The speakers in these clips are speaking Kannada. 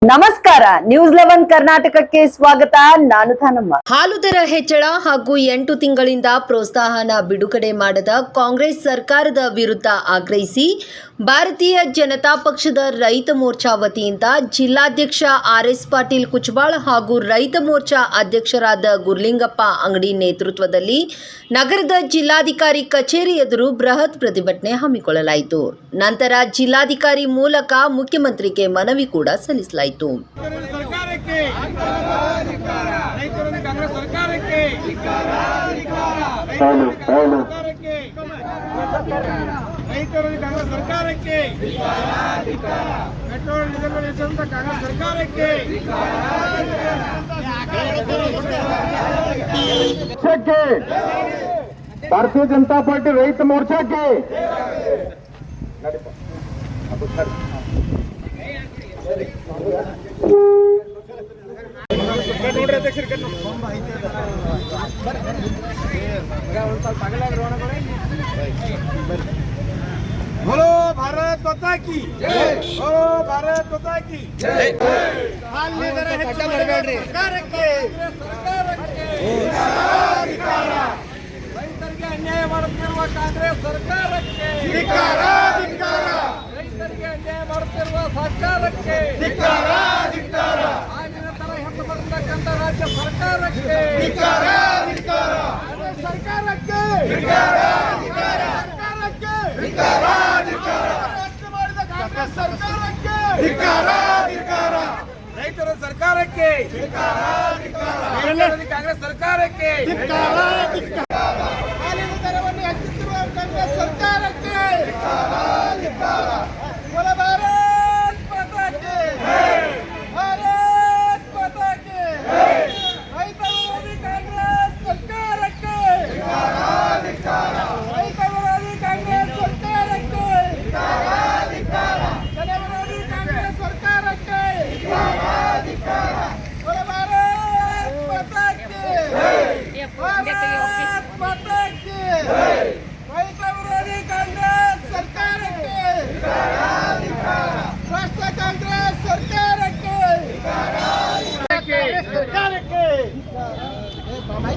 ನಮಸ್ಕಾರ ನ್ಯೂಸ್ 11 ಕರ್ನಾಟಕಕ್ಕೆ ಸ್ವಾಗತ. ನಾನು ಥಾನಮ್ಮ. ಹಾಲು ದರ ಹೆಚ್ಚಳ ಹಾಗೂ 8 ತಿಂಗಳಿಂದ ಪ್ರೋತ್ಸಾಹನ ಬಿಡುಗಡೆ ಮಾಡದ ಕಾಂಗ್ರೆಸ್ ಸರ್ಕಾರದ ವಿರುದ್ಧ ಆಗ್ರಹಿಸಿ ಭಾರತೀಯ ಜನತಾ ಪಕ್ಷದ ರೈತ ಮೋರ್ಚಾ ವತಿಯಿಂದ ಜಿಲ್ಲಾಧ್ಯಕ್ಷ ಆರ್.ಎಸ್. ಪಾಟೀಲ್ ಕುಚಬಾಳ್ ಹಾಗೂ ರೈತ ಮೋರ್ಚಾ ಅಧ್ಯಕ್ಷರಾದ ಗುರ್ಲಿಂಗಪ್ಪ ಅಂಗಡಿ ನೇತೃತ್ವದಲ್ಲಿ ನಗರದ ಜಿಲ್ಲಾಧಿಕಾರಿ ಕಚೇರಿ ಎದುರು ಬೃಹತ್ ಪ್ರತಿಭಟನೆ ಹಮ್ಮಿಕೊಳ್ಳಲಾಯಿತು. ನಂತರ ಜಿಲ್ಲಾಧಿಕಾರಿ ಮೂಲಕ ಮುಖ್ಯಮಂತ್ರಿಗೆ ಮನವಿ ಕೂಡ ಸಲ್ಲಿಸಲಾಯಿತು. भारतीय जनता पार्टी रैत मोर्चा के बोलो भारत माता की जय, बोलो भारत माता की जय. ರೈತರಿಗೆ ಅನ್ಯಾಯ ಮಾಡುತ್ತಿರುವ ಕಾಂಗ್ರೆಸ್ ಸರ್ಕಾರಕ್ಕೆ ಧಿಕ್ಕಾರ, ಧಿಕ್ಕಾರ. ರೈತರಿಗೆ ಅನ್ಯಾಯ ಮಾಡುತ್ತಿರುವ ಸರ್ಕಾರಕ್ಕೆ ಧಿಕ್ಕಾರ, ಧಿಕ್ಕಾರ. ಆಗಿನ ತರ ಹೆಣ್ಣು ಬರ್ತಕ್ಕಂಥ ರಾಜ್ಯ ಸರ್ಕಾರಕ್ಕೆ ಧಿಕ್ಕಾರ, ಧಿಕ್ಕಾರ. ಸರ್ಕಾರಕ್ಕೆ ಧಿಕ್ಕಾರ, ಧಿಕ್ಕಾರ. ಸರ್ಕಾರಕ್ಕೆ ಧಿಕ್ಕಾರ, ಧಿಕ್ಕಾರ. ಮಾಡಿದ ಕಾಂಗ್ರೆಸ್ ಸರ್ಕಾರಕ್ಕೆ ಧಿಕ್ಕಾರ, ಧಿಕ್ಕಾರ. ರೈತರ ಸರ್ಕಾರಕ್ಕೆ ಧಿಕ್ಕಾರ, ಧಿಕ್ಕಾರ. ಕಾಂಗ್ರೆಸ್ ಸರ್ಕಾರಕ್ಕೆ ಧಿಕ್ಕಾರ, ಧಿಕ್ಕಾರ. ಹಾಲಿನ ದರವನ್ನು ಹೆಚ್ಚಿಸಿರುವ ಕಾಂಗ್ರೆಸ್ ಸರ್ಕಾರಕ್ಕೆ ಧಿಕ್ಕಾರ, ಧಿಕ್ಕಾರ. बोल भारत माता की जय, भारत माता की जय. ರೈತ ವಿರೋಧಿ ಕಾಂಗ್ರೆಸ್ ಸರ್ಕಾರಕ್ಕೆ ಧಿಕ್ಕಾರ, ಧಿಕ್ಕಾರ. ರೈತ ವಿರೋಧಿ ಕಾಂಗ್ರೆಸ್ ಸರ್ಕಾರಕ್ಕೆ ಧಿಕ್ಕಾರ, ಧಿಕ್ಕಾರ. ಜನ ವಿರೋಧಿ ಕಾಂಗ್ರೆಸ್ ಸರ್ಕಾರಕ್ಕೆ ಧಿಕ್ಕಾರ, ಧಿಕ್ಕಾರ. बोल भारत माता की जय, भारत माता की जय. ರೈತ ವಿರೋಧಿ ಕಾಂಗ್ರೆಸ್ ಸರ್ಕಾರಕ್ಕೆ ಧಿಕ್ಕಾರ, ಧಿಕ್ಕಾರ. ರಾಷ್ಟ್ರ ಕಾಂಗ್ರೆಸ್ ಸರ್ಕಾರಕ್ಕೆ ಧಿಕ್ಕಾರ, ಸರ್ಕಾರಕ್ಕೆ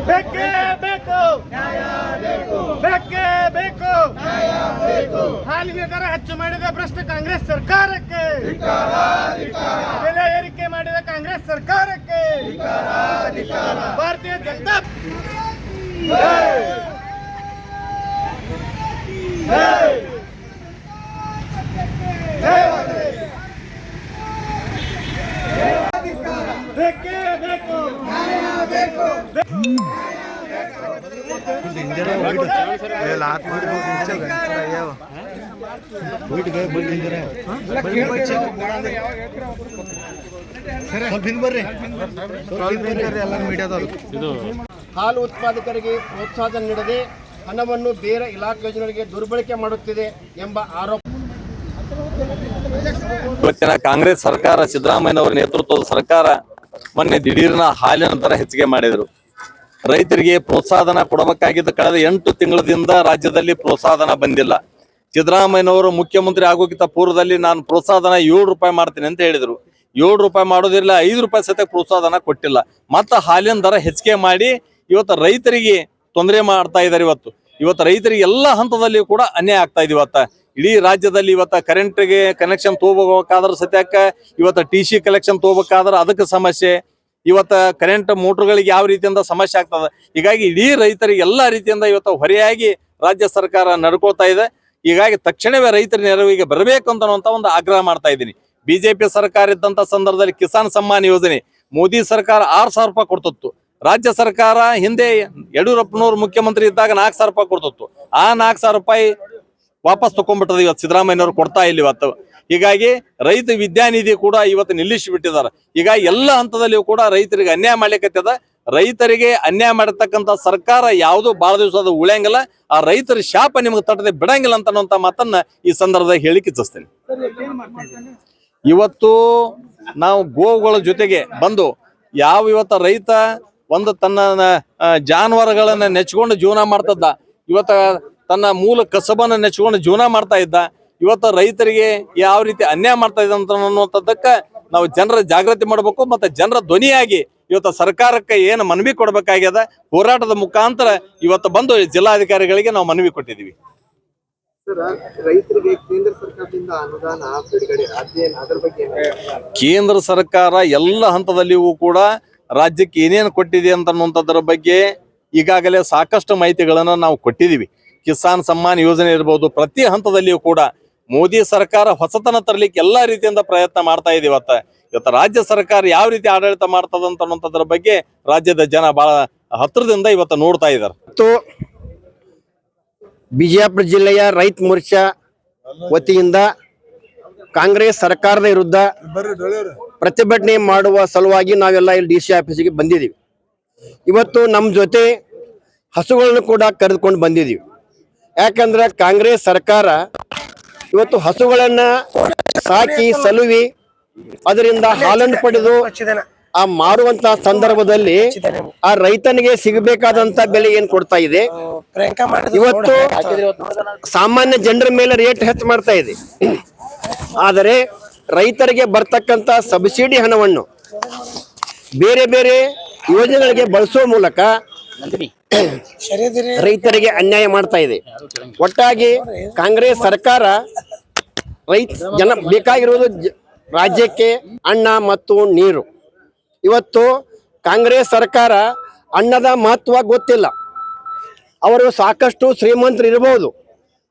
ಬೇಕೇ ಬೇಕು ನ್ಯಾಯ ಬೇಕು, ಬೇಕೇ ಬೇಕು ನ್ಯಾಯ ಬೇಕು. ಹಾಲಿನ ದರ ಹೆಚ್ಚು ಮಾಡಿದ ಭ್ರಷ್ಟ ಕಾಂಗ್ರೆಸ್ ಸರ್ಕಾರಕ್ಕೆ ಧಿಕ್ಕಾರ, ಧಿಕ್ಕಾರ. ಬೆಲೆ ಏರಿಕೆ ಮಾಡಿದ ಕಾಂಗ್ರೆಸ್ ಸರ್ಕಾರಕ್ಕೆ ಧಿಕ್ಕಾರ, ಧಿಕ್ಕಾರ. ಭಾರತೀಯ ಜನತಾ ಬೇಕೇ ಬೇಕು ನ್ಯಾಯ ಬೇಕು. ಹಾಲು ಉತ್ಪಾದಕರಿಗೆ ಪ್ರೋತ್ಸಾಹ ನೀಡದೆ ಹಣವನ್ನು ಬೇರೆ ಇಲಾಖೆ ಯೋಜನೆಗಳಿಗೆ ದುರ್ಬಳಕೆ ಮಾಡುತ್ತಿದೆ ಎಂಬ ಆರೋಪ. ಇವತ್ತಿನ ಕಾಂಗ್ರೆಸ್ ಸರ್ಕಾರ, ಸಿದ್ದರಾಮಯ್ಯನವರ ನೇತೃತ್ವದ ಸರ್ಕಾರ ಮೊನ್ನೆ ದಿಢೀರ್ನ ಹಾಲಿನ ದರ ಹೆಚ್ಚಿಗೆ ಮಾಡಿದರು. ರೈತರಿಗೆ ಪ್ರೋತ್ಸಾಹನ ಕೊಡಬೇಕಾಗಿದ್ದ ಕಳೆದ 8 ತಿಂಗಳಿಂದ ರಾಜ್ಯದಲ್ಲಿ ಪ್ರೋತ್ಸಾಹನ ಬಂದಿಲ್ಲ. ಸಿದ್ದರಾಮಯ್ಯನವರು ಮುಖ್ಯಮಂತ್ರಿ ಆಗೋಕ್ಕಿಂತ ಪೂರ್ವದಲ್ಲಿ ನಾನು ಪ್ರೋತ್ಸಾಹನ 7 ರೂಪಾಯಿ ಮಾಡ್ತೀನಿ ಅಂತ ಹೇಳಿದ್ರು. 7 ರೂಪಾಯಿ ಮಾಡೋದಿಲ್ಲ, 5 ರೂಪಾಯಿ ಸತ ಪ್ರೋತ್ಸಾಹನ ಕೊಟ್ಟಿಲ್ಲ. ಮತ್ತ ಹಾಲಿನ ದರ ಹೆಚ್ಚಿಗೆ ಮಾಡಿ ಇವತ್ತು ರೈತರಿಗೆ ತೊಂದರೆ ಮಾಡ್ತಾ ಇದ್ದಾರೆ. ಇವತ್ತು ರೈತರಿಗೆ ಎಲ್ಲ ಹಂತದಲ್ಲಿ ಕೂಡ ಅನ್ಯಾಯ ಆಗ್ತಾ ಇದೆ. ಇಡೀ ರಾಜ್ಯದಲ್ಲಿ ಇವತ್ತು ಕರೆಂಟ್ಗೆ ಕನೆಕ್ಷನ್ ತಗೋಬೇಕಾದ್ರೆ ಸತ್ಯಕ್ಕ ಇವತ್ತು TC ಕಲೆಕ್ಷನ್ ತಗೋಬೇಕಾದ್ರೆ ಅದಕ್ಕೆ ಸಮಸ್ಯೆ. ಇವತ್ತು ಕರೆಂಟ್ ಮೋಟರ್ಗಳಿಗೆ ಯಾವ ರೀತಿಯಿಂದ ಸಮಸ್ಯೆ ಆಗ್ತದೆ. ಹೀಗಾಗಿ ಇಡೀ ರೈತರಿಗೆ ಎಲ್ಲ ರೀತಿಯಿಂದ ಇವತ್ತು ಹೊರೆಯಾಗಿ ರಾಜ್ಯ ಸರ್ಕಾರ ನಡ್ಕೊಳ್ತಾ ಇದೆ. ಹೀಗಾಗಿ ತಕ್ಷಣವೇ ರೈತರ ನೆರವಿಗೆ ಬರಬೇಕು ಅಂತ ಒಂದು ಆಗ್ರಹ ಮಾಡ್ತಾ ಇದ್ದೀನಿ. ಬಿಜೆಪಿ ಸರ್ಕಾರ ಇದ್ದಂತ ಸಂದರ್ಭದಲ್ಲಿ ಕಿಸಾನ್ ಸಮ್ಮಾನ್ ಯೋಜನೆ ಮೋದಿ ಸರ್ಕಾರ 6,000 ರೂಪಾಯಿ ಕೊಡ್ತಿತ್ತು. ರಾಜ್ಯ ಸರ್ಕಾರ ಹಿಂದೆ ಯಡಿಯೂರಪ್ಪನವರು ಮುಖ್ಯಮಂತ್ರಿ ಇದ್ದಾಗ 4,000 ರೂಪಾಯಿ ಕೊಡ್ತಿತ್ತು. ಆ 4,000 ರೂಪಾಯಿ ವಾಪಸ್ ತಕೊಂಡ್ಬಿಟ್ಟದ. ಇವತ್ತು ಸಿದ್ದರಾಮಯ್ಯನವರು ಕೊಡ್ತಾ ಇಲ್ಲ ಇವತ್ತು. ಹೀಗಾಗಿ ರೈತ ವಿದ್ಯಾನಿಧಿ ಕೂಡ ಇವತ್ತು ನಿಲ್ಲಿಸಿ ಬಿಟ್ಟಿದ್ದಾರೆ. ಹೀಗಾಗಿ ಎಲ್ಲ ಹಂತದಲ್ಲಿಯೂ ಕೂಡ ರೈತರಿಗೆ ಅನ್ಯಾಯ ಮಾಡ್ಲಿಕ್ಕತ್ತದ. ರೈತರಿಗೆ ಅನ್ಯಾಯ ಮಾಡತಕ್ಕಂತ ಸರ್ಕಾರ ಯಾವುದು ಬಹಳ ದಿವಸದ ಉಳಿಯಂಗಿಲ್ಲ. ಆ ರೈತರ ಶಾಪ ನಿಮಗೆ ತಟ್ಟದೆ ಬಿಡಂಗಿಲ್ಲ ಅನ್ನುವಂತ ಮಾತನ್ನ ಈ ಸಂದರ್ಭದಲ್ಲಿ ಹೇಳಿಕ್ಕೆ ಇಚ್ಛಿಸ್ತೇನೆ. ಇವತ್ತು ನಾವು ಗೋವುಗಳ ಜೊತೆಗೆ ಬಂದು ಇವತ್ತ ರೈತ ಒಂದು ತನ್ನ ಜಾನುವಾರುಗಳನ್ನ ನೆಚ್ಕೊಂಡು ಜೀವನ ಮಾಡ್ತದ. ಇವತ್ತ ತನ್ನ ಮೂಲ ಕಸಬನ್ನ ನೆಚ್ಕೊಂಡು ಜೀವನ ಮಾಡ್ತಾ ಇದ್ದ. ಇವತ್ತು ರೈತರಿಗೆ ಯಾವ ರೀತಿ ಅನ್ಯಾಯ ಮಾಡ್ತಾ ಇದ್ದ ಅಂತ ಅನ್ನುವಂಥದ್ದಕ್ಕೆ ನಾವು ಜನರ ಜಾಗೃತಿ ಮಾಡಬೇಕು ಮತ್ತೆ ಜನರ ಧ್ವನಿಯಾಗಿ ಇವತ್ತು ಸರ್ಕಾರಕ್ಕೆ ಏನು ಮನವಿ ಕೊಡಬೇಕಾಗ್ಯದ ಹೋರಾಟದ ಮುಖಾಂತರ ಇವತ್ತು ಬಂದು ಜಿಲ್ಲಾಧಿಕಾರಿಗಳಿಗೆ ನಾವು ಮನವಿ ಕೊಟ್ಟಿದ್ದೀವಿ. ರೈತರಿಗೆ ಕೇಂದ್ರ ಸರ್ಕಾರದಿಂದ ಅನುದಾನ ಬಿಡುಗಡೆ ಅದರ ಬಗ್ಗೆ ಕೇಂದ್ರ ಸರ್ಕಾರ ಎಲ್ಲ ಹಂತದಲ್ಲಿಯೂ ಕೂಡ ರಾಜ್ಯಕ್ಕೆ ಏನೇನು ಕೊಟ್ಟಿದೆ ಅಂತನ್ನುವಂಥದ್ರ ಬಗ್ಗೆ ಈಗಾಗಲೇ ಸಾಕಷ್ಟು ಮಾಹಿತಿಗಳನ್ನು ನಾವು ಕೊಟ್ಟಿದ್ದೀವಿ. ಕಿಸಾನ್ ಸಮ್ಮಾನ್ ಯೋಜನೆ ಇರ್ಬೋದು, ಪ್ರತಿ ಹಂತದಲ್ಲಿಯೂ ಕೂಡ ಮೋದಿ ಸರ್ಕಾರ ಹೊಸತನ ತರಲಿಕ್ಕೆ ಎಲ್ಲ ರೀತಿಯಿಂದ ಪ್ರಯತ್ನ ಮಾಡ್ತಾ ಇದೆ. ಇವತ್ತು ರಾಜ್ಯ ಸರ್ಕಾರ ಯಾವ ರೀತಿ ಆಡಳಿತ ಮಾಡ್ತದ ಅನ್ನುವಂಥದ್ರ ಬಗ್ಗೆ ರಾಜ್ಯದ ಜನ ಬಹಳ ಹತ್ತಿರದಿಂದ ಇವತ್ತು ನೋಡ್ತಾ ಇದ್ದಾರೆ. ಬಿಜಾಪುರ ಜಿಲ್ಲೆಯ ರೈತ ಮೋರ್ಚಾ ವತಿಯಿಂದ ಕಾಂಗ್ರೆಸ್ ಸರ್ಕಾರದ ವಿರುದ್ಧ ಪ್ರತಿಭಟನೆ ಮಾಡುವ ಸಲುವಾಗಿ ನಾವೆಲ್ಲ ಇಲ್ಲಿ DC ಆಫೀಸಿಗೆ ಬಂದಿದ್ದೀವಿ. ಇವತ್ತು ನಮ್ಮ ಜೊತೆ ಹಸುಗಳನ್ನು ಕೂಡ ಕರೆದುಕೊಂಡು ಬಂದಿದ್ದೀವಿ. ಯಾಕಂದ್ರೆ ಕಾಂಗ್ರೆಸ್ ಸರ್ಕಾರ ಇವತ್ತು ಹಸುಗಳನ್ನ ಸಾಕಿ ಸಲುವಿ ಅದರಿಂದ ಹಾಲನ್ನು ಪಡೆದು ಆ ಮಾರುವಂತ ಸಂದರ್ಭದಲ್ಲಿ ಆ ರೈತನಿಗೆ ಸಿಗಬೇಕಾದಂತ ಬೆಲೆ ಏನ್ ಕೊಡ್ತಾ ಇದೆ, ಇವತ್ತು ಸಾಮಾನ್ಯ ಜನರ ಮೇಲೆ ರೇಟ್ ಹೆಚ್ಚು ಮಾಡ್ತಾ ಇದೆ. ಆದರೆ ರೈತರಿಗೆ ಬರ್ತಕ್ಕಂತ ಸಬ್ಸಿಡಿ ಹಣವನ್ನು ಬೇರೆ ಬೇರೆ ಯೋಜನೆಗಳಿಗೆ ಬಳಸುವ ಮೂಲಕ ರೈತರಿಗೆ ಅನ್ಯಾಯ ಮಾಡ್ತಾ ಇದೆ. ಒಟ್ಟಾಗಿ ಕಾಂಗ್ರೆಸ್ ಸರ್ಕಾರ ಜನ ಬೇಕಾಗಿರುವುದು ರಾಜ್ಯಕ್ಕೆ ಅನ್ನ ಮತ್ತು ನೀರು. ಇವತ್ತು ಕಾಂಗ್ರೆಸ್ ಸರ್ಕಾರ ಅನ್ನದ ಮಹತ್ವ ಗೊತ್ತಿಲ್ಲ. ಅವರು ಸಾಕಷ್ಟು ಶ್ರೀಮಂತರು ಇರಬಹುದು,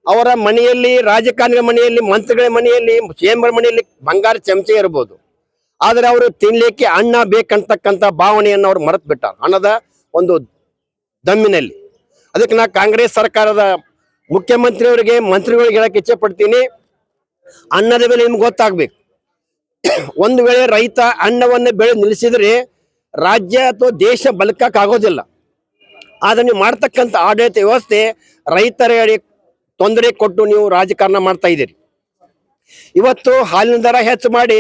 ಅವರ ಮನೆಯಲ್ಲಿ ರಾಜಕಾರಣಿಗಳ ಮನೆಯಲ್ಲಿ, ಮಂತ್ರಿಗಳ ಮನೆಯಲ್ಲಿ, ಚೇಂಬರ್ ಮನೆಯಲ್ಲಿ ಬಂಗಾರ ಚಮಚೆ ಇರಬಹುದು. ಆದರೆ ಅವರು ತಿನ್ಲಿಕ್ಕೆ ಅನ್ನ ಬೇಕಂತಕ್ಕಂಥ ಭಾವನೆಯನ್ನು ಅವ್ರು ಮರೆತು ಬಿಟ್ಟಾರ ಅನ್ನದ ಒಂದು ದಮ್ಮಿನಲ್ಲಿ. ಅದಕ್ಕೆ ನಾ ಕಾಂಗ್ರೆಸ್ ಸರ್ಕಾರದ ಮುಖ್ಯಮಂತ್ರಿಯವರಿಗೆ, ಮಂತ್ರಿಗಳಿಗೆ ಹೇಳಕ್ಕೆ ಇಚ್ಛೆ ಪಡ್ತೀನಿ, ಅನ್ನದ ಬೆಲೆ ನಿಮ್ಗೆ ಗೊತ್ತಾಗ್ಬೇಕು. ಒಂದು ವೇಳೆ ರೈತ ಅನ್ನವನ್ನು ಬೆಳೆ ನಿಲ್ಲಿಸಿದ್ರೆ ರಾಜ್ಯ ಅಥವಾ ದೇಶ ಬದುಕಕ್ಕಾಗೋದಿಲ್ಲ. ಆದ್ರೆ ನೀವು ಮಾಡ್ತಕ್ಕಂಥ ಆಡಳಿತ ವ್ಯವಸ್ಥೆ ರೈತರಿಗೆ ತೊಂದರೆ ಕೊಟ್ಟು ನೀವು ರಾಜಕಾರಣ ಮಾಡ್ತಾ ಇದ್ದೀರಿ. ಇವತ್ತು ಹಾಲಿನ ದರ ಹೆಚ್ಚು ಮಾಡಿ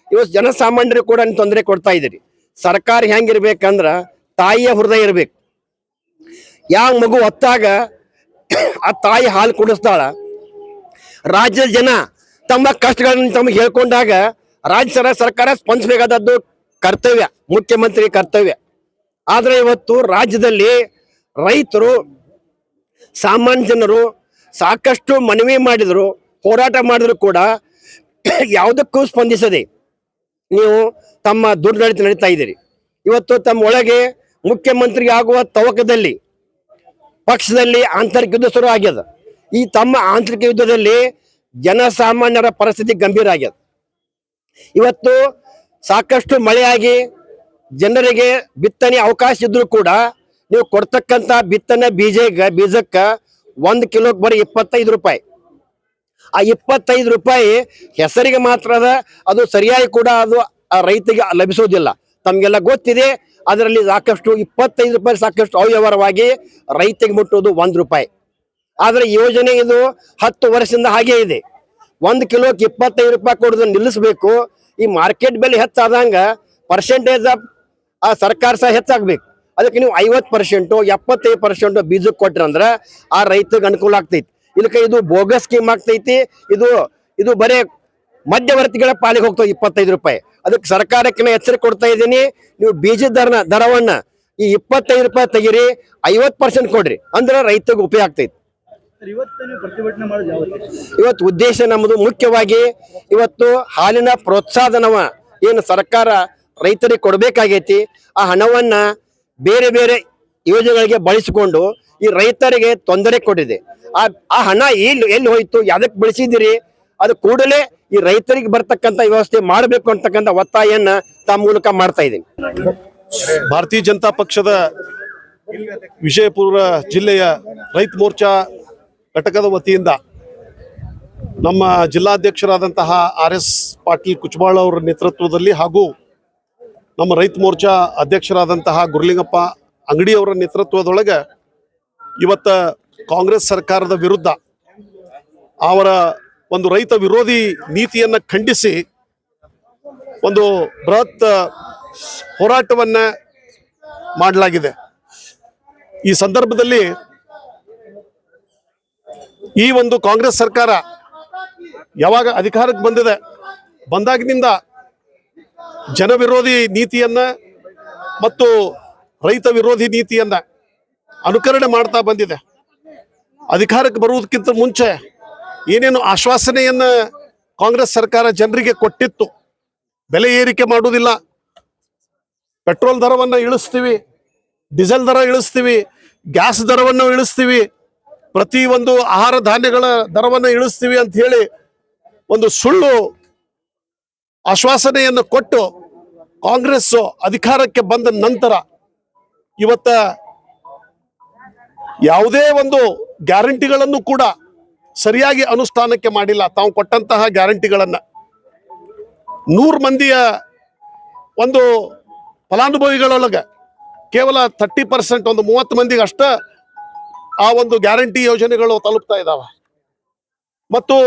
ಇವತ್ತು ಜನಸಾಮಾನ್ಯರು ಕೂಡ ನೀವು ತೊಂದರೆ ಕೊಡ್ತಾ ಇದ್ದೀರಿ. ಸರ್ಕಾರ ಹೆಂಗಿರ್ಬೇಕಂದ್ರ ತಾಯಿಯ ಹೃದಯ ಇರ್ಬೇಕು. ಯಾವ ಮಗು ಹೊತ್ತಾಗ ಆ ತಾಯಿ ಹಾಲು ಕುಡಿಸ್ತಾಳ, ರಾಜ್ಯದ ಜನ ತಮ್ಮ ಕಷ್ಟಗಳನ್ನು ತಮಗೆ ಹೇಳ್ಕೊಂಡಾಗ ರಾಜ್ಯ ಸರ್ಕಾರ ಸ್ಪಂದಿಸಬೇಕಾದದ್ದು ಕರ್ತವ್ಯ, ಮುಖ್ಯಮಂತ್ರಿ ಕರ್ತವ್ಯ. ಆದ್ರೆ ಇವತ್ತು ರಾಜ್ಯದಲ್ಲಿ ರೈತರು, ಸಾಮಾನ್ಯ ಜನರು ಸಾಕಷ್ಟು ಮನವಿ ಮಾಡಿದ್ರು, ಹೋರಾಟ ಮಾಡಿದ್ರು ಕೂಡ ಯಾವುದಕ್ಕೂ ಸ್ಪಂದಿಸದೆ ನೀವು ತಮ್ಮ ದುರ್ನಡತೆ ನಡೀತಾ ಇದ್ದೀರಿ. ಇವತ್ತು ತಮ್ಮ ಒಳಗೆ ಮುಖ್ಯಮಂತ್ರಿ ಆಗುವ ತವಕದಲ್ಲಿ ಪಕ್ಷದಲ್ಲಿ ಆಂತರಿಕ ಯುದ್ಧ ಶುರು ಆಗ್ಯದ. ಈ ತಮ್ಮ ಆಂತರಿಕ ಯುದ್ಧದಲ್ಲಿ ಜನಸಾಮಾನ್ಯರ ಪರಿಸ್ಥಿತಿ ಗಂಭೀರ ಆಗ್ಯದ. ಇವತ್ತು ಸಾಕಷ್ಟು ಮಳೆಯಾಗಿ ಜನರಿಗೆ ಬಿತ್ತನೆ ಅವಕಾಶ ಇದ್ರೂ ಕೂಡ ನೀವು ಕೊಡ್ತಕ್ಕಂಥ ಬಿತ್ತನೆ ಬೀಜಕ್ಕೆ 1 ಕಿಲೋಕ್ಕೆ ಬರೀ 25 ರೂಪಾಯಿ. ಆ 25 ರೂಪಾಯಿ ಹೆಸರಿಗೆ ಮಾತ್ರ ಅದ, ಅದು ಸರಿಯಾಗಿ ಕೂಡ ಅದು ಆ ರೈತರಿಗೆ ಲಭಿಸೋದಿಲ್ಲ. ತಮಗೆಲ್ಲ ಗೊತ್ತಿದೆ. ಅದರಲ್ಲಿ ಸಾಕಷ್ಟು 25 ರೂಪಾಯಿ ಸಾಕಷ್ಟು ಅವ್ಯವಹಾರವಾಗಿ ರೈತಿಗೆ ಮುಟ್ಟೋದು 1 ರೂಪಾಯಿ. ಆದರೆ ಯೋಜನೆ ಇದು 10 ವರ್ಷದಿಂದ ಹಾಗೆ ಇದೆ. 1 ಕಿಲೋಕ್ಕೆ 25 ರೂಪಾಯಿ ಕೊಡೋದು ನಿಲ್ಲಿಸಬೇಕು. ಈ ಮಾರ್ಕೆಟ್ ಬೆಲೆ ಹೆಚ್ಚಾದಂಗ ಪರ್ಸೆಂಟೇಜ್ ಆಫ್ ಆ ಸರ್ಕಾರ ಸಹ ಹೆಚ್ಚಾಗಬೇಕು. ಅದಕ್ಕೆ ನೀವು 50%, 75% ಬೀಜಕ್ಕೆ ಕೊಟ್ರಂದ್ರೆ ಆ ರೈತಗೆ ಅನುಕೂಲ ಆಗ್ತೈತಿ. ಇದಕ್ಕೆ ಇದು ಬೋಗಸ್ ಸ್ಕೀಮ್ ಆಗ್ತೈತಿ. ಇದು ಬರೇ ಮಧ್ಯವರ್ತಿಗಳ ಪಾಲಿಗೆ ಹೋಗ್ತದೆ 25 ರೂಪಾಯಿ. ಅದಕ್ಕೆ ಸರ್ಕಾರಕ್ಕೆ ಎಚ್ಚರಿಕೆ ಕೊಡ್ತಾ ಇದ್ದೀನಿ, ನೀವು ಬೀಜದ ದರವನ್ನ ಈ 25 ರೂಪಾಯಿ ತೆಗೀರಿ, 50% ಕೊಡ್ರಿ, ಅಂದ್ರೆ ರೈತಗೆ ಉಪಯೋಗ ಆಗ್ತೈತಿ. ಇವತ್ತು ಉದ್ದೇಶ ನಮ್ಮದು ಮುಖ್ಯವಾಗಿ ಇವತ್ತು ಹಾಲಿನ ಪ್ರೋತ್ಸಾಹನವ ಏನು ಸರ್ಕಾರ ರೈತರಿಗೆ ಕೊಡಬೇಕಾಗೈತಿ, ಆ ಹಣವನ್ನ ಬೇರೆ ಬೇರೆ ಯೋಜನೆಗಳಿಗೆ ಬಳಸಿಕೊಂಡು ಈ ರೈತರಿಗೆ ತೊಂದರೆ ಕೊಟ್ಟಿದೆ. ಆ ಹಣ ಎಲ್ಲಿ ಹೋಯ್ತು, ಯಾವ್ದಕ್ಕೆ ಬಳಸಿದಿರಿ, ಅದು ಕೂಡಲೇ ಈ ರೈತರಿಗೆ ಬರ್ತಕ್ಕಂಥ ವ್ಯವಸ್ಥೆ ಮಾಡಬೇಕು ಅಂತಕ್ಕಂಥ ಒತ್ತಾಯನ್ನ ತಮ್ಮ ಮೂಲಕ ಮಾಡ್ತಾ ಇದ್ದೀನಿ. ಭಾರತೀಯ ಜನತಾ ಪಕ್ಷದ ವಿಜಯಪುರ ಜಿಲ್ಲೆಯ ರೈತ ಮೋರ್ಚಾ ಘಟಕದ ವತಿಯಿಂದ ನಮ್ಮ ಜಿಲ್ಲಾಧ್ಯಕ್ಷರಾದಂತಹ RS ಪಾಟೀಲ್ ಕುಚಬಾಳ್ ಅವರ ನೇತೃತ್ವದಲ್ಲಿ ಹಾಗೂ ನಮ್ಮ ರೈತ ಮೋರ್ಚಾ ಅಧ್ಯಕ್ಷರಾದಂತಹ ಗುರುಲಿಂಗಪ್ಪ ಅಂಗಡಿ ಅವರ ನೇತೃತ್ವದೊಳಗೆ ಇವತ್ತ ಕಾಂಗ್ರೆಸ್ ಸರ್ಕಾರದ ವಿರುದ್ಧ ಅವರ ಒಂದು ರೈತ ವಿರೋಧಿ ನೀತಿಯನ್ನ ಖಂಡಿಸಿ ಒಂದು ಬೃಹತ್ ಹೋರಾಟವನ್ನ ಮಾಡಲಾಗಿದೆ. ಈ ಸಂದರ್ಭದಲ್ಲಿ ಈ ಒಂದು ಕಾಂಗ್ರೆಸ್ ಸರ್ಕಾರ ಯಾವಾಗ ಅಧಿಕಾರಕ್ಕೆ ಬಂದಾಗಿನಿಂದ ಜನ ವಿರೋಧಿ ನೀತಿಯನ್ನ ಮತ್ತು ರೈತ ವಿರೋಧಿ ನೀತಿಯನ್ನ ಅನುಕರಣೆ ಮಾಡ್ತಾ ಬಂದಿದೆ. ಅಧಿಕಾರಕ್ಕೆ ಬರುವುದಕ್ಕಿಂತ ಮುಂಚೆ ಏನೇನು ಆಶ್ವಾಸನೆಯನ್ನ ಕಾಂಗ್ರೆಸ್ ಸರ್ಕಾರ ಜನರಿಗೆ ಕೊಟ್ಟಿತ್ತು, ಬೆಲೆ ಏರಿಕೆ ಮಾಡುವುದಿಲ್ಲ, ಪೆಟ್ರೋಲ್ ದರವನ್ನು ಇಳಿಸ್ತೀವಿ, ಡೀಸೆಲ್ ದರ ಇಳಿಸ್ತೀವಿ, ಗ್ಯಾಸ್ ದರವನ್ನು ಇಳಿಸ್ತೀವಿ, ಪ್ರತಿ ಒಂದು ಆಹಾರ ಧಾನ್ಯಗಳ ದರವನ್ನು ಇಳಿಸ್ತೀವಿ ಅಂತ ಹೇಳಿ ಒಂದು ಸುಳ್ಳು ಆಶ್ವಾಸನೆಯನ್ನು ಕೊಟ್ಟು ಕಾಂಗ್ರೆಸ್ ಅಧಿಕಾರಕ್ಕೆ ಬಂದ ನಂತರ ಇವತ್ತ ಯಾವುದೇ ಒಂದು ಗ್ಯಾರಂಟಿಗಳನ್ನು ಕೂಡ ಸರಿಯಾಗಿ ಅನುಷ್ಠಾನಕ್ಕೆ ಮಾಡಿಲ್ಲ. ತಾವು ಕೊಟ್ಟಂತಹ ಗ್ಯಾರಂಟಿಗಳನ್ನ 100 ಮಂದಿಯ ಒಂದು ಫಲಾನುಭವಿಗಳೊಳಗೆ ಕೇವಲ 30%, ಒಂದು 30 ಮಂದಿಗೆ ಅಷ್ಟ ಆ ಒಂದು ಗ್ಯಾರಂಟಿ ಯೋಜನೆಗಳು ತಲುಪ್ತಾ ಇದ್ದಾವೆ. ಮತ್ತು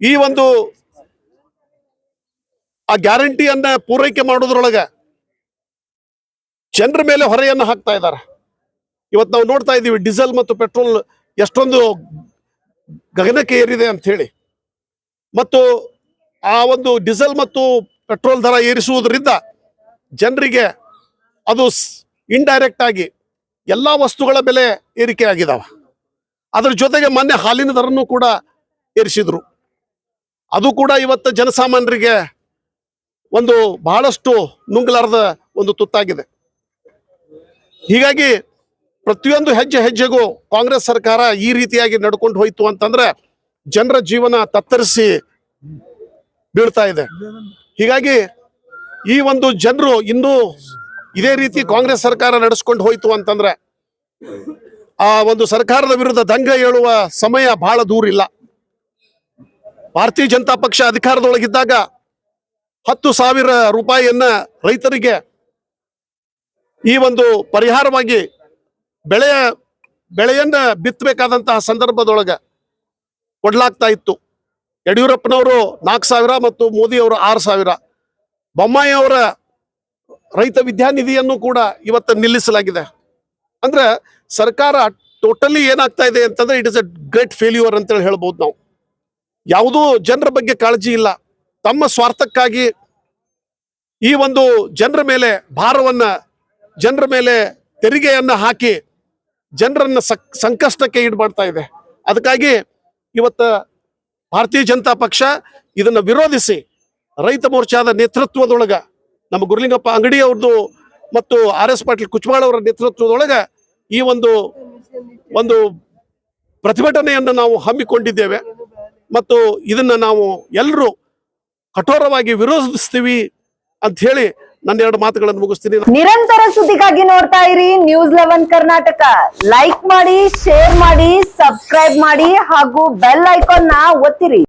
ಈ ಒಂದು ಆ ಗ್ಯಾರಂಟಿಯನ್ನ ಪೂರೈಕೆ ಮಾಡೋದ್ರೊಳಗೆ ಜನರ ಮೇಲೆ ಹೊರೆಯನ್ನು ಹಾಕ್ತಾ ಇದ್ದಾರೆ. ಇವತ್ತು ನಾವು ನೋಡ್ತಾ ಇದ್ದೀವಿ ಡೀಸೆಲ್ ಮತ್ತು ಪೆಟ್ರೋಲ್ ಎಷ್ಟೊಂದು ಗಗನಕ್ಕೆ ಏರಿದೆ ಅಂತ ಹೇಳಿ. ಮತ್ತು ಆ ಒಂದು ಡೀಸೆಲ್ ಮತ್ತು ಪೆಟ್ರೋಲ್ ದರ ಏರಿಸುವುದರಿಂದ ಜನರಿಗೆ ಅದು ಇಂಡೈರೆಕ್ಟ್ ಆಗಿ ಎಲ್ಲ ವಸ್ತುಗಳ ಬೆಲೆ ಏರಿಕೆ ಆಗಿದಾವೆ. ಅದರ ಜೊತೆಗೆ ಮೊನ್ನೆ ಹಾಲಿನ ದರನ್ನು ಕೂಡ ಏರಿಸಿದ್ರು. ಅದು ಕೂಡ ಇವತ್ತು ಜನಸಾಮಾನ್ಯರಿಗೆ ಒಂದು ಬಹಳಷ್ಟು ನುಂಗಲಾರದ ಒಂದು ತುತ್ತಾಗಿದೆ. ಹೀಗಾಗಿ ಪ್ರತಿಯೊಂದು ಹೆಜ್ಜೆಗೂ ಕಾಂಗ್ರೆಸ್ ಸರ್ಕಾರ ಈ ರೀತಿಯಾಗಿ ನಡ್ಕೊಂಡು ಹೋಯ್ತು ಅಂತಂದ್ರೆ ಜನರ ಜೀವನ ತತ್ತರಿಸಿ ಬೀಳ್ತಾ ಇದೆ. ಹೀಗಾಗಿ ಈ ಒಂದು ಜನರು ಇನ್ನೂ ಇದೇ ರೀತಿ ಕಾಂಗ್ರೆಸ್ ಸರ್ಕಾರ ನಡೆಸ್ಕೊಂಡು ಹೋಯ್ತು ಅಂತಂದ್ರೆ ಆ ಒಂದು ಸರ್ಕಾರದ ವಿರುದ್ಧ ದಂಗ ಏಳುವ ಸಮಯ ಬಹಳ ದೂರ ಇಲ್ಲ. ಭಾರತೀಯ ಜನತಾ ಪಕ್ಷ ಅಧಿಕಾರದೊಳಗಿದ್ದಾಗ 10,000 ರೂಪಾಯಿಯನ್ನ ರೈತರಿಗೆ ಈ ಒಂದು ಪರಿಹಾರವಾಗಿ ಬೆಳೆಯನ್ನ ಬಿತ್ತಬೇಕಾದಂತಹ ಸಂದರ್ಭದೊಳಗೆ ಕೊಡ್ಲಾಗ್ತಾ ಇತ್ತು. ಯಡಿಯೂರಪ್ಪನವರು 4,000 ಮತ್ತು ಮೋದಿ ಅವರು 6,000. ಬೊಮ್ಮಾಯಿ ಅವರ ರೈತ ವಿದ್ಯಾನಿಧಿಯನ್ನು ಕೂಡ ಇವತ್ತು ನಿಲ್ಲಿಸಲಾಗಿದೆ. ಅಂದ್ರೆ ಸರ್ಕಾರ ಟೋಟಲಿ ಏನಾಗ್ತಾ ಇದೆ ಅಂತಂದ್ರೆ it is a great failure ಅಂತೇಳಿ ಹೇಳ್ಬೋದು ನಾವು. ಯಾವುದೂ ಜನರ ಬಗ್ಗೆ ಕಾಳಜಿ ಇಲ್ಲ. ತಮ್ಮ ಸ್ವಾರ್ಥಕ್ಕಾಗಿ ಈ ಒಂದು ಜನರ ಮೇಲೆ ಭಾರವನ್ನ, ಜನರ ಮೇಲೆ ತೆರಿಗೆಯನ್ನ ಹಾಕಿ ಜನರನ್ನ ಸಂಕಷ್ಟಕ್ಕೆ ಈಡು ಮಾಡ್ತಾ ಇದೆ. ಅದಕ್ಕಾಗಿ ಇವತ್ತು ಭಾರತೀಯ ಜನತಾ ಪಕ್ಷ ಇದನ್ನ ವಿರೋಧಿಸಿ ರೈತ ಮೋರ್ಚಾದ ನೇತೃತ್ವದೊಳಗ ನಮ್ಮ ಗುರುಲಿಂಗಪ್ಪ ಅಂಗಡಿ ಅವ್ರದ್ದು ಮತ್ತು RS ಪಾಟೀಲ್ ಕುಚ್ಮಾಳ್ ಅವರ ನೇತೃತ್ವದೊಳಗ ಈ ಒಂದು ಪ್ರತಿಭಟನೆಯನ್ನು ನಾವು ಹಮ್ಮಿಕೊಂಡಿದ್ದೇವೆ. ಮತ್ತು ಇದನ್ನ ನಾವು ಎಲ್ಲರೂ ಕಠೋರವಾಗಿ ವಿರೋಧಿಸ್ತೀವಿ ಅಂತ ಹೇಳಿ ನನ್ನ 2 ಮಾತುಗಳನ್ನು ಮುಗಿಸ್ತೀನಿ. ನಿರಂತರ ಸುದ್ದಿಗಾಗಿ ನೋಡ್ತಾ ಇರಿ News11 ಕರ್ನಾಟಕ. ಲೈಕ್ ಮಾಡಿ, ಶೇರ್ ಮಾಡಿ, ಸಬ್ಸ್ಕ್ರೈಬ್ ಮಾಡಿ ಹಾಗೂ ಬೆಲ್ ಐಕಾನ್ ನ ಒತ್ತಿರಿ.